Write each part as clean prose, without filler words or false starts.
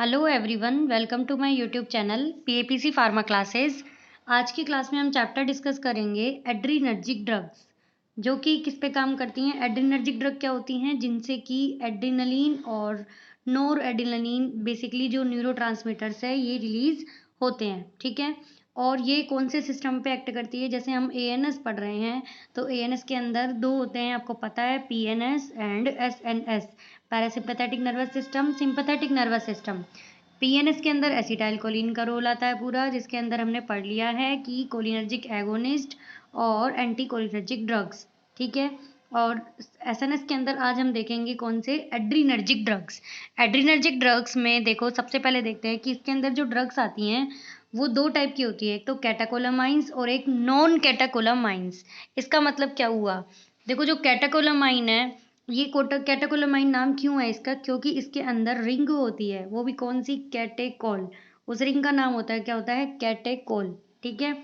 Hello everyone, welcome to my YouTube channel PAPC pharma classes. आज की class में हम चैप्टर डिस्कस करेंगे एड्रीनर्जिक ड्रग्स, जो कि किस पे काम करती हैं। एड्रीनर्जिक ड्रग क्या होती हैं? जिनसे कि एड्रीनलिन और नोर एड्रीनलिन बेसिकली जो न्यूरोट्रांसमीटर्स है ये रिलीज होते हैं, ठीक है। और ये कौन से सिस्टम पे एक्ट करती है? जैसे हम एएनएस पढ़ रहे हैं तो एएनएस के अंदर दो होते हैं, आपको पता है, PNS and SNS, parasympathetic nervous system, sympathetic nervous system. PNS के अंदर एसिटाइल कोलिन का रोल आता है पूरा, जिसके अंदर हमने पढ़ लिया है कि कोलिनर्जिक एगोनिस्ट और एंटी कोलिनर्जिक ड्रग्स, ठीक है। और एसएनएस के अंदर आज हम देखेंगे कौन से? Adrenergic drugs. एड्रीनर्जिक ड्रग्स में देखो, सबसे पहले देखते हैं कि इसके अंदर जो ड्रग्स आती हैं वो दो टाइप की होती है, एक तो कैटाकोलामाइंस और एक नॉन कैटाकोलामाइंस। इसका मतलब क्या हुआ? देखो, जो कैटाकोलामाइन है, ये कैटाकोलामाइन नाम क्यों है इसका? क्योंकि इसके अंदर रिंग होती है, वो भी कौन सी? कैटेकोल। उस रिंग का नाम होता है, क्या होता है? कैटेकोल, ठीक है।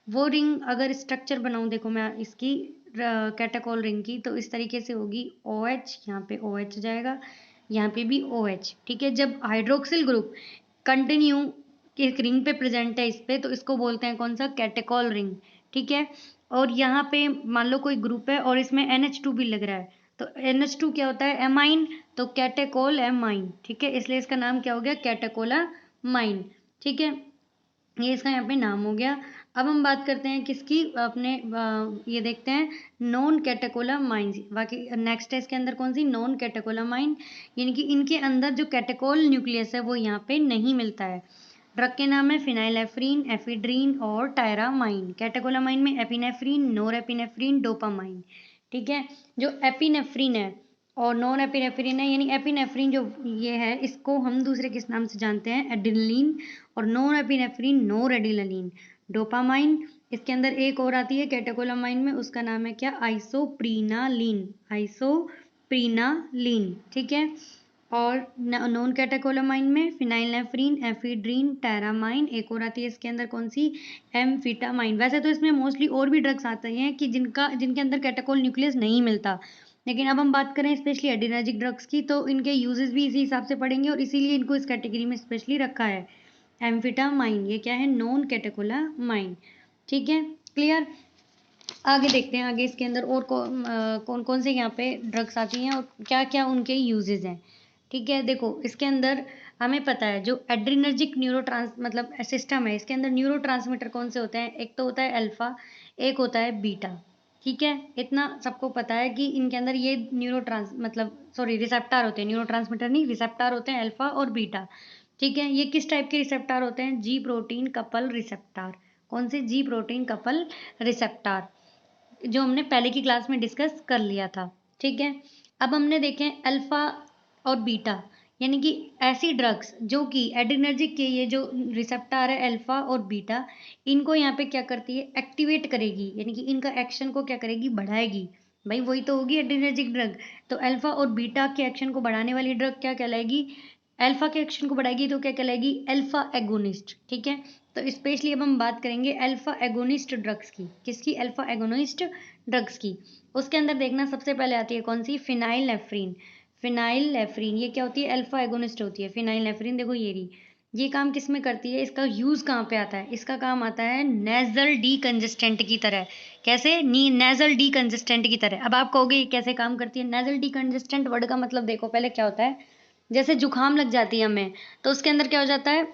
वो रिंग अगर स्ट्रक्चर बनाऊं, देखो मैं इसकी कैटाकोल रिंग की, तो इस तरीके से होगी। OH, यहाँ पे OH जाएगा, यहाँ पे भी OH, ठीक है। जब हाइड्रोक्सिल ग्रुप कंटिन्यू एक रिंग पे प्रेजेंट है इस पे, तो इसको बोलते हैं कौन सा? कैटेकोल रिंग, ठीक है। और यहाँ पे मान लो कोई ग्रुप है और इसमें NH2 भी लग रहा है, तो NH2 क्या होता है? एमाइन, तो कैटेकोल एमाइन, ठीक है। इसलिए इसका नाम क्या हो गया? कैटेकोलामाइन, ठीक है। ये इसका यहाँ पे नाम हो गया। अब हम बात करते हैं किसकी? अपने ये देखते हैं नॉन कैटेकोलामाइन। बाकी नेक्स्ट है इसके अंदर कौन सी? नॉन कैटेकोलामाइन, यानी कि इनके अंदर जो कैटेकोल न्यूक्लियस है वो यहाँ पे नहीं मिलता है। ड्रग के नाम है फिनाइलेफ्रीन, एफिड्रीन और टायरामाइन। कैटेकोलामाइन में एपिनेफ्रीन, नोरेपिनेफ्रीन, डोपामाइन, ठीक है। जो एपिनेफ्रीन है और नॉन एपिनेफ्रीन है, यानी एपिनेफ्रीन जो ये है, इसको हम दूसरे किस नाम से जानते हैं? एड्रेनलिन। और नॉन एपिनेफ्रीन नोरेडिनलिन। डोपामाइन, इसके अंदर एक और आती है कैटेकोलामाइन में, उसका नाम है क्या? आइसोप्रीनालिन, आइसोप्रीनालिन, ठीक है। और नॉन कैटेकोलामाइन में फिनाइलनेफ्रीन, एफिड्रीन, टैरामाइन, एक और आती है इसके अंदर कौन सी? एम्फिटामाइन। वैसे तो इसमें मोस्टली और भी ड्रग्स आते हैं कि जिनके अंदर कैटेकोल न्यूक्लियस नहीं मिलता, लेकिन अब हम बात करें स्पेशली एड्रेनर्जिक ड्रग्स की, तो इनके यूजेस भी इसी हिसाब से पढ़ेंगे और इसीलिए इनको इस कैटेगरी में स्पेशली रखा है। एम्फिटामाइन ये क्या है? नॉन कैटेकोलामाइन, ठीक है। क्लियर? आगे देखते हैं, आगे इसके अंदर और कौन कौन से यहाँ पे ड्रग्स आती हैं और क्या क्या उनके यूजेस हैं, ठीक है। देखो, इसके अंदर हमें पता है जो एड्रीनर्जिक मतलब सिस्टम है, इसके अंदर न्यूरोट्रांसमीटर कौन से होते हैं? एक तो होता है अल्फा, एक होता है बीटा, ठीक है। इतना सबको पता है कि इनके अंदर ये रिसेप्टार होते हैं, न्यूरोट्रांसमीटर नहीं, रिसेप्टार होते हैं अल्फा और बीटा, ठीक है। ये किस टाइप के रिसेप्टार होते हैं? जी प्रोटीन कपल रिसेप्टार। कौन से? जी प्रोटीन कपल रिसेप्टार, जो हमने पहले की क्लास में डिस्कस कर लिया था, ठीक है। अब हमने देखे अल्फा और बीटा, यानी कि ऐसी ड्रग्स जो कि एड्रेनर्जिक के ये जो रिसेप्टर है अल्फा और बीटा, इनको यहाँ पे क्या करती है? एक्टिवेट करेगी, यानी कि इनका एक्शन को क्या करेगी? बढ़ाएगी। भाई वही तो होगी एड्रेनर्जिक ड्रग। तो अल्फा और बीटा के एक्शन को बढ़ाने वाली ड्रग क्या कहलाएगी? अल्फा के एक्शन को बढ़ाएगी तो क्या कहलाएगी? अल्फा एगोनिस्ट, ठीक है। तो स्पेशली अब हम बात करेंगे अल्फा एगोनिस्ट ड्रग्स की। किसकी? अल्फा एगोनिस्ट ड्रग्स की। उसके अंदर देखना सबसे पहले आती है कौन सी? फिनाइलनेफ्रीन। फिनाइलनेफ्रीन ये क्या होती है? अल्फा एगोनिस्ट होती है फिनाइलनेफ्रीन। देखो ये रही, ये काम किस में करती है? इसका यूज कहाँ पे आता है? इसका काम आता है नेजल डीकंजेस्टेंट की तरह। कैसे? नेजल डीकंजेस्टेंट की तरह। अब आप कहोगे ये कैसे काम करती है? नेजल डीकंजेस्टेंट वर्ड का मतलब देखो पहले क्या होता है। जैसे जुकाम लग जाती है हमें, तो उसके अंदर क्या हो जाता है?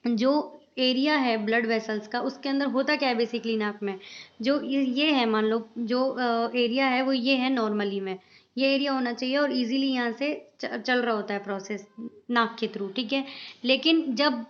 जो एरिया है ब्लड वेसल्स का, उसके अंदर होता क्या है बेसिकली नाक में? जो ये है, मान लो जो एरिया है वो ये है नॉर्मली में, ये एरिया होना चाहिए और इजीली यहाँ से चल रहा होता है प्रोसेस नाक के थ्रू, ठीक है। लेकिन जब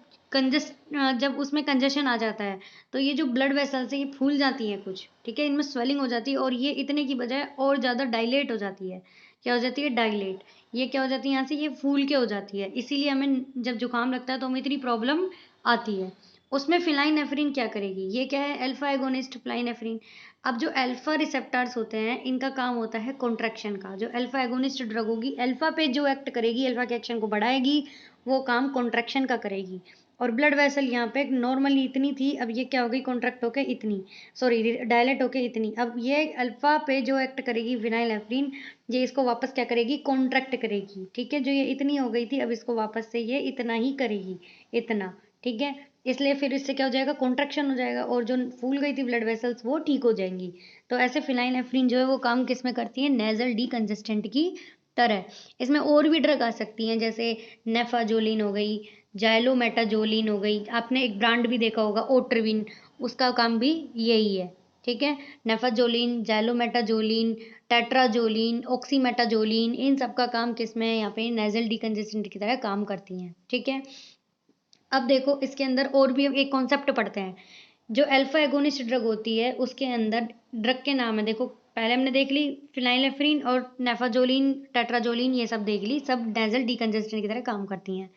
उसमें कंजेशन आ जाता है, तो ये जो ब्लड वेसल्स है ये फूल जाती हैं कुछ, ठीक है, इनमें स्वेलिंग हो जाती है और ये इतने की बजाय और ज़्यादा डायलेट हो जाती है। क्या हो जाती है? डायलेट। ये क्या हो जाती है? यहाँ से ये फूल के हो जाती है, इसीलिए हमें जब जुकाम लगता है तो हमें इतनी प्रॉब्लम आती है। उसमें फिनाइलनेफ्रीन क्या करेगी? ये क्या है? Alpha agonist phenylephrine. अब जो अल्फा रिसेप्टर्स होते हैं इनका काम होता है कॉन्ट्रैक्शन का। जो अल्फा एगोनिस्ट ड्रग होगी, अल्फा पे जो एक्ट करेगी, अल्फा के एक्शन को बढ़ाएगी, वो काम कॉन्ट्रैक्शन का करेगी। और ब्लड वेसल यहाँ पे नॉर्मली इतनी थी, अब ये क्या हो गई, कॉन्ट्रैक्ट होके इतनी, सॉरी डायलेट होके इतनी। अब ये अल्फा पे जो एक्ट करेगी फिनाइलएफ्रीन, ये इसको वापस क्या करेगी, कॉन्ट्रैक्ट करेगी। ठीक है, जो ये इतनी हो गई थी अब इसको वापस से ये इतना ही करेगी, इतना। ठीक है, इसलिए फिर इससे क्या हो जाएगा, कॉन्ट्रैक्शन हो जाएगा, और जो फूल गई थी ब्लड वेसल्स वो ठीक हो जाएंगी। तो ऐसे फिनाइलएफ्रीन जो है वो काम किस में करती है, नेजल डीकंजेस्टेंट की तरह। इसमें और भी ड्रग आ सकती हैं, जैसे नेफाजोलिन हो गई, जाइलोमेटाजोलिन हो गई, आपने एक ब्रांड भी देखा होगा ओट्रविन, उसका काम भी यही है। ठीक है, नेफाजोलिन, जाइलोमेटाजोलिन, टेट्राजोलिन, ऑक्सीमेटाजोलिन, इन सब का काम किस में है, यहाँ पे नेजल डीकंजेस्टेंट की तरह काम करती हैं। ठीक है, अब देखो इसके अंदर और भी एक कॉन्सेप्ट पढ़ते हैं। जो अल्फा एगोनिस्ट ड्रग होती है उसके अंदर ड्रग के नाम है, देखो पहले हमने देख ली फिनाइलएफ्रीन और नेफाजोलिन, टेट्राजोलिन, ये सब देख ली, सब नेजल डीकंजेस्टेंट की तरह काम करती हैं।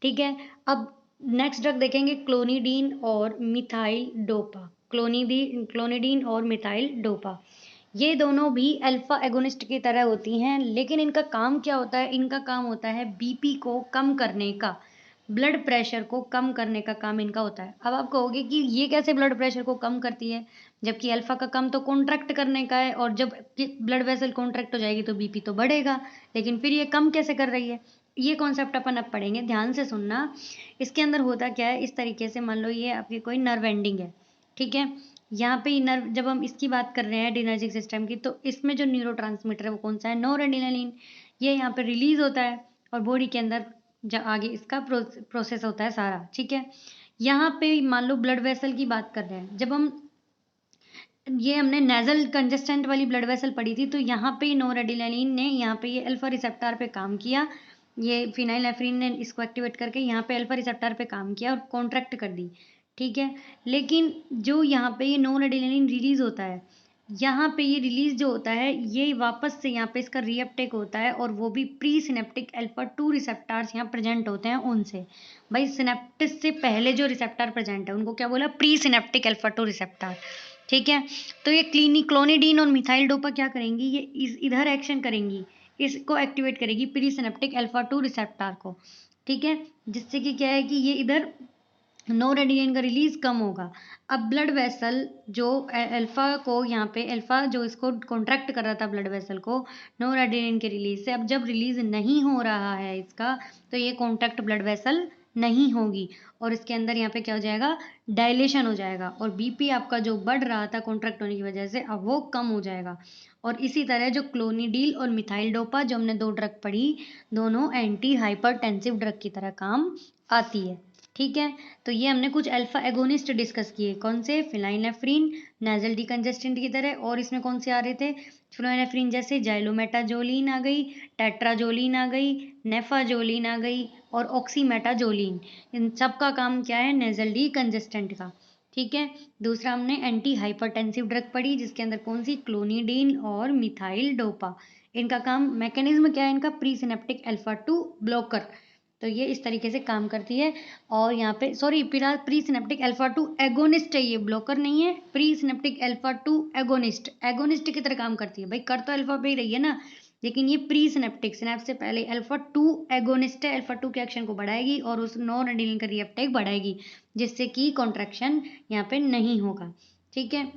ठीक है, अब नेक्स्ट ड्रग देखेंगे क्लोनिडीन और मिथाइल डोपा। क्लोनिडीन और मिथाइल डोपा, ये दोनों भी अल्फा एगोनिस्ट की तरह होती हैं, लेकिन इनका काम क्या होता है, इनका काम होता है बीपी को कम करने का, ब्लड प्रेशर को कम करने का काम इनका होता है। अब आप कहोगे कि ये कैसे ब्लड प्रेशर को कम करती है, जबकि अल्फा का काम तो कॉन्ट्रैक्ट करने का है, और जब ब्लड वेसल कॉन्ट्रैक्ट हो जाएगी तो बीपी तो बढ़ेगा, लेकिन फिर ये कम कैसे कर रही है, ये कॉन्सेप्ट अपन अब पढ़ेंगे, ध्यान से सुनना। इसके अंदर होता क्या है, इस तरीके से मान लो ये आपकी कोई नर्व एंडिंग है। ठीक है, यहाँ पे नर्व, जब हम इसकी बात कर रहे हैं एड्रेनर्जिक सिस्टम की, तो इसमें जो न्यूरोट्रांसमीटर है वो कौन सा है, नोरएड्रेनालिन। ये यहाँ पे रिलीज होता है और बॉडी के अंदर आगे इसका प्रोसेस होता है सारा। ठीक है, यहाँ पे मान लो ब्लड वेसल की बात कर रहे हैं, जब हम ये हमने नेजल कंजेस्टेंट वाली ब्लड वेसल पढ़ी थी, तो यहाँ पे नोरएड्रेनालिन ने यहाँ पे ये अल्फा रिसेप्टर पे काम किया, ये फिनाइलएफ्रीन ने इसको एक्टिवेट करके यहाँ पे अल्फा रिसेप्टर पे काम किया और कॉन्ट्रैक्ट कर दी। ठीक है, लेकिन जो यहाँ पे ये नोरएड्रेनालिन रिलीज होता है, यहाँ पे ये रिलीज जो होता है ये वापस से यहाँ पे इसका रीअपटेक होता है, और वो भी प्री सिनेप्टिक अल्फा 2 रिसेप्टर्स यहाँ प्रेजेंट होते हैं उनसे। भाई सिनेप्टिस से पहले जो रिसेप्टर प्रेजेंट है उनको क्या बोला, प्री सिनेप्टिक अल्फा 2 रिसेप्टर। ठीक है, तो ये क्लोनिडीन और मिथाइल डोपा क्या करेंगी, ये इधर एक्शन करेंगी, इसको एक्टिवेट करेगी प्री सिनेप्टिक अल्फा 2 रिसेप्टर को। ठीक है, जिससे कि क्या है कि ये इधर नोरएड्रेनालिन का रिलीज कम होगा। अब ब्लड वेसल जो अल्फा को यहाँ पे अल्फा जो इसको कॉन्ट्रैक्ट कर रहा था ब्लड वेसल को नोरएड्रेनालिन के रिलीज से, अब जब रिलीज नहीं हो रहा है इसका, तो ये कॉन्ट्रैक्ट ब्लड वेसल नहीं होगी, और इसके अंदर यहाँ पे क्या हो जाएगा, डायलेशन हो जाएगा, और बीपी आपका जो बढ़ रहा था कॉन्ट्रैक्ट होने की वजह से अब वो कम हो जाएगा। और इसी तरह जो क्लोनिडील और मिथाइल डोपा जो हमने दो ड्रग पढ़ी, दोनों एंटी हाइपरटेंसिव ड्रग की तरह काम आती है। ठीक है, तो ये हमने कुछ अल्फा एगोनिस्ट डिस्कस किए, कौन से, फिनाइलएफ्रीन नेजल डीकंजेस्टेंट की तरह, और इसमें कौन से आ रहे थे, फिनाइलएफ्रीन जैसे जाइलोमेटाजोलिन आ गई, टेट्राजोलिन आ गई, नेफाजोलिन आ गई, और ऑक्सीमेटाजोलिन। इन सब का काम क्या है, नेजल डीकंजेस्टेंट का। ठीक है, दूसरा हमने एंटी हाइपरटेंसिव ड्रग पढ़ी, जिसके अंदर कौन सी, क्लोनिडीन और मिथाइल डोपा। इनका काम, मैकेनिज्म क्या है इनका, प्री सिनेप्टिक अल्फा 2 ब्लॉकर, तो ये इस तरीके से काम करती है। और यहाँ पे sorry pre synaptic alpha 2 agonist है, ये ब्लॉकर नहीं है, pre synaptic alpha 2 agonist, agonist की तरह काम करती है। भाई कर तो अल्फा पे ही रही है ना, लेकिन ये प्री सिनेप्टिक, सिनेप्स से पहले अल्फा 2 एगोनिस्ट है, अल्फा 2 के एक्शन को बढ़ाएगी और उस नोरएड्रेनालिन का रीअपटेक बढ़ाएगी, जिससे कि कॉन्ट्रैक्शन यहाँ पे नहीं होगा। ठीक है,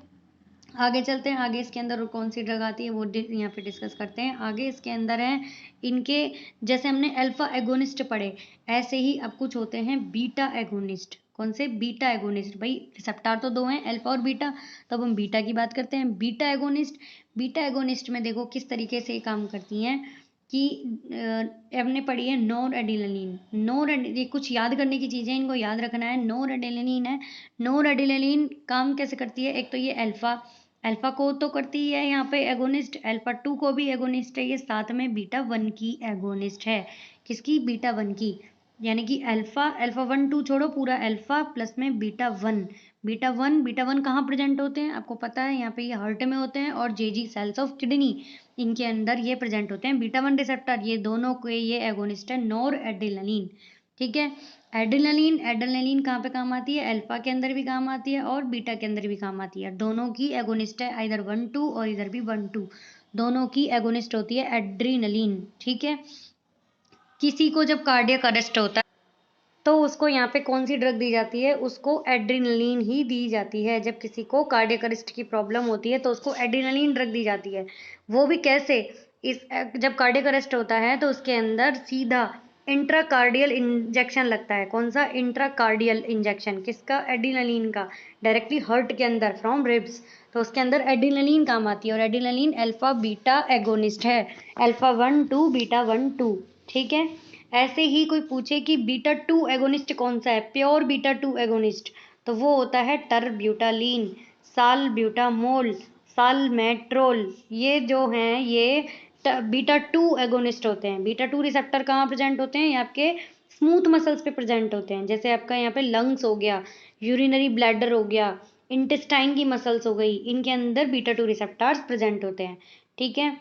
आगे चलते हैं, आगे इसके अंदर कौन सी ड्रग आती है वो यहाँ पे डिस्कस करते हैं। आगे इसके अंदर है इनके, जैसे हमने अल्फा एगोनिस्ट पढ़े, ऐसे ही अब कुछ होते हैं बीटा एगोनिस्ट। कौन से, बीटा एगोनिस्ट। भाई रिसेप्टर तो दो हैं, अल्फा और बीटा, तो अब हम बीटा की बात करते हैं। बीटा एगोनिस्ट, बीटा एगोनिस्ट में देखो किस तरीके से काम करती हैं कि हमने पढ़ी है नोरएड्रेनालिन। ये कुछ याद करने की चीज़ें, इनको याद रखना है। नोरएड्रेनालिन है, नोरएड्रेनालिन काम कैसे करती है, एक तो ये अल्फा को तो करती है यहाँ पे एगोनिस्ट, अल्फा 2 को भी एगोनिस्ट है ये, साथ में बीटा 1 की एगोनिस्ट है। किसकी, बीटा 1 की, यानी कि अल्फा 1 2 छोड़ो, पूरा अल्फा प्लस में बीटा 1। बीटा 1 कहाँ प्रेजेंट होते हैं आपको पता है, यहाँ पे ये हार्ट में होते हैं, और जेजी सेल्स ऑफ किडनी, इनके अंदर ये प्रेजेंट होते हैं। बीटा 1 रिसेप्टर, ये दोनों के ये एगोनिस्ट है नोरएड्रेनालिन। ठीक है, एड्रेनालिन कहाँ पे काम आती है, अल्फा के अंदर भी काम आती है और बीटा के अंदर भी काम आती है। दोनों की एगोनिस्ट है, इधर 1 2 और इधर भी 1 2, दोनों की एगोनिस्ट होती है एड्रेनालिन। ठीक है, किसी को जब कार्डियक अरेस्ट होता है तो उसको यहाँ पे कौन सी ड्रग दी जाती है, उसको एड्रेनलिन ही दी जाती है। जब किसी को कार्डियक अरेस्ट की प्रॉब्लम होती है तो उसको एड्रेनलिन ड्रग दी जाती है। वो भी कैसे, जब कार्डियक अरेस्ट होता है तो उसके अंदर सीधा इंट्राकार्डियल इंजेक्शन लगता है। कौन सा? इंट्राकार्डियल इंजेक्शन। किसका? एड्रेनलिन का, डायरेक्टली हार्ट के अंदर फ्रॉम रिब्स। तो उसके अंदर एड्रेनलिन काम आती है, और एड्रेनलिन अल्फा बीटा एगोनिस्ट है, अल्फा 1 2 बीटा 1 2। ठीक है। ऐसे ही कोई पूछे कि बीटा 2 एगोनिस्ट कौन सा है, प्योर बीटा 2 एगोनिस्ट, तो वो होता है टरब्यूटालीन, सालब्यूटामोल, सालमेट्रोल। ये जो हैं ये बीटा 2 एगोनिस्ट होते हैं। बीटा 2 रिसेप्टर कहाँ प्रेजेंट होते हैं? ये आपके स्मूथ मसल्स पे प्रेजेंट होते हैं। जैसे आपका यहाँ पे लंग्स हो गया, यूरिनरी ब्लैडर हो गया, इंटेस्टाइन की मसल्स हो गई, इनके अंदर बीटा 2 रिसेप्टर्स प्रेजेंट होते हैं। ठीक है,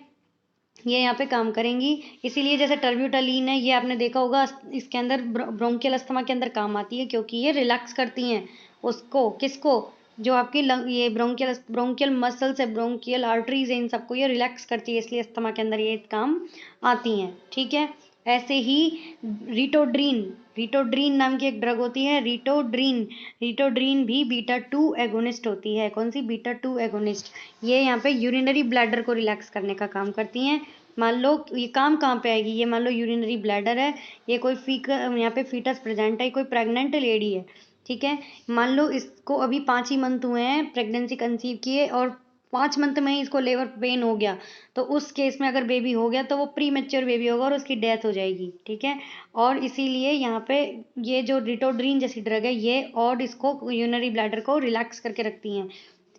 ये यहाँ पे काम करेंगी। इसीलिए जैसे टर्ब्यूटालीन है, ये आपने देखा होगा, इसके अंदर ब्रोंकियल अस्थमा के अंदर काम आती है, क्योंकि ये रिलैक्स करती हैं उसको, किसको? जो आपकी ये ब्रोंकियल मसल्स है, ब्रोंकियल आर्टरीज है, इन सबको ये रिलैक्स करती है, इसलिए अस्थमा के अंदर ये काम आती हैं। ठीक है। ऐसे ही रिटोड्रीन, रिटोड्रीन नाम की एक ड्रग होती है, रिटोड्रीन। रिटोड्रीन भी बीटा 2 एगोनिस्ट होती है। कौन सी? Beta 2 agonist. ये यहाँ पे यूरिनरी ब्लैडर को रिलैक्स करने का काम करती हैं। मान लो ये काम कहाँ पे आएगी, ये मान लो यूरिनरी ब्लैडर है, ये कोई यहाँ पे फीटस प्रेजेंट है, कोई प्रेग्नेंट लेडी है। ठीक है, मान लो इसको अभी 5 ही मंथ हुए हैं प्रेगनेंसी कंसीव किए, और 5 मंथ में ही इसको लेबर पेन हो गया, तो उस केस में अगर बेबी हो गया तो वो प्री मेच्योर बेबी होगा और उसकी डेथ हो जाएगी। ठीक है, और इसीलिए यहाँ पे ये जो रिटोड्रीन जैसी ड्रग है ये और इसको यूरिनरी ब्लैडर को रिलैक्स करके रखती हैं,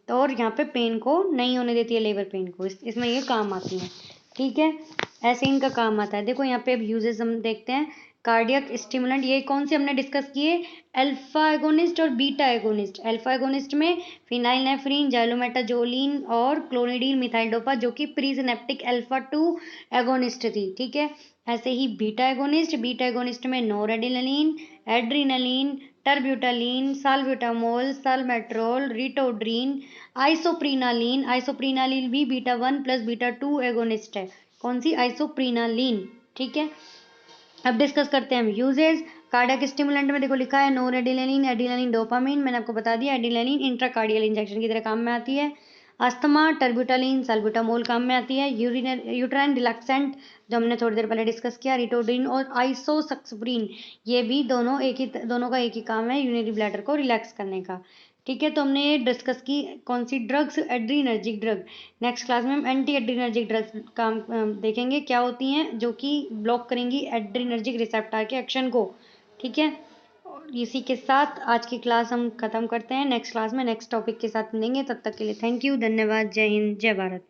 तो और यहाँ पे पेन को नहीं होने देती है, लेबर पेन को, इसमें ये काम आती है। ठीक है, ऐसे इनका काम आता है। देखो यहाँ पे अब यूजेस हम देखते हैं। कार्डियक स्टिमुलेंट, ये कौन से हमने डिस्कस किए? अल्फा एगोनिस्ट और बीटा एगोनिस्ट। अल्फा एगोनिस्ट में फिनाइलनेफ्रीन, जाइलोमेटाजोलिन और क्लोनिडीन मिथाइलडोपा, जो कि प्री सिनेप्टिक अल्फा 2 एगोनिस्ट थी। ठीक है। ऐसे ही बीटा एगोनिस्ट, बीटा एगोनिस्ट में नोरेडिनलिन, एड्रीनलिन, टरब्यूटालीन, साल्ब्यूटामोल, सालमेट्रोल, रिटोड्रीन, आइसोप्रीनालीन। आइसोप्रीनालीन भी बीटा 1 प्लस बीटा 2 एगोनिस्ट है। कौन सी? आइसोप्रीनालीन। ठीक है, अब डिस्कस करते हैं हम यूजेस। कार्डियक स्टिमुलेंट में देखो लिखा है नोरेडिनलिन, एड्रेनलिन, डोपामिन। मैंने आपको बता दिया एड्रेनलिन इंट्राकार्डियल इंजेक्शन की तरह काम में आती है। अस्थमा, टर्ब्यूटालीन, साल्ब्यूटामोल काम में आती है। यूट्राइन रिलैक्सेंट जो हमने थोड़ी देर पहले डिस्कस किया, रिटोड्रीन और आइसोसक्सप्रीन, ये भी दोनों का एक ही काम है, यूरिनरी ब्लैडर को रिलैक्स करने का। ठीक है, तो हमने ये डिस्कस की कौन सी drugs? Adrenergic drug. Next class में हम एंटी एड्रीनर्जिक ड्रग्स काम देखेंगे क्या होती हैं, जो कि ब्लॉक करेंगी एड्रीनर्जिक रिसेप्टर के एक्शन को। ठीक है, और इसी के साथ आज की क्लास हम खत्म करते हैं। नेक्स्ट क्लास में नेक्स्ट टॉपिक के साथ मिलेंगे, तब तक के लिए थैंक यू, धन्यवाद, जय हिंद, जय भारत।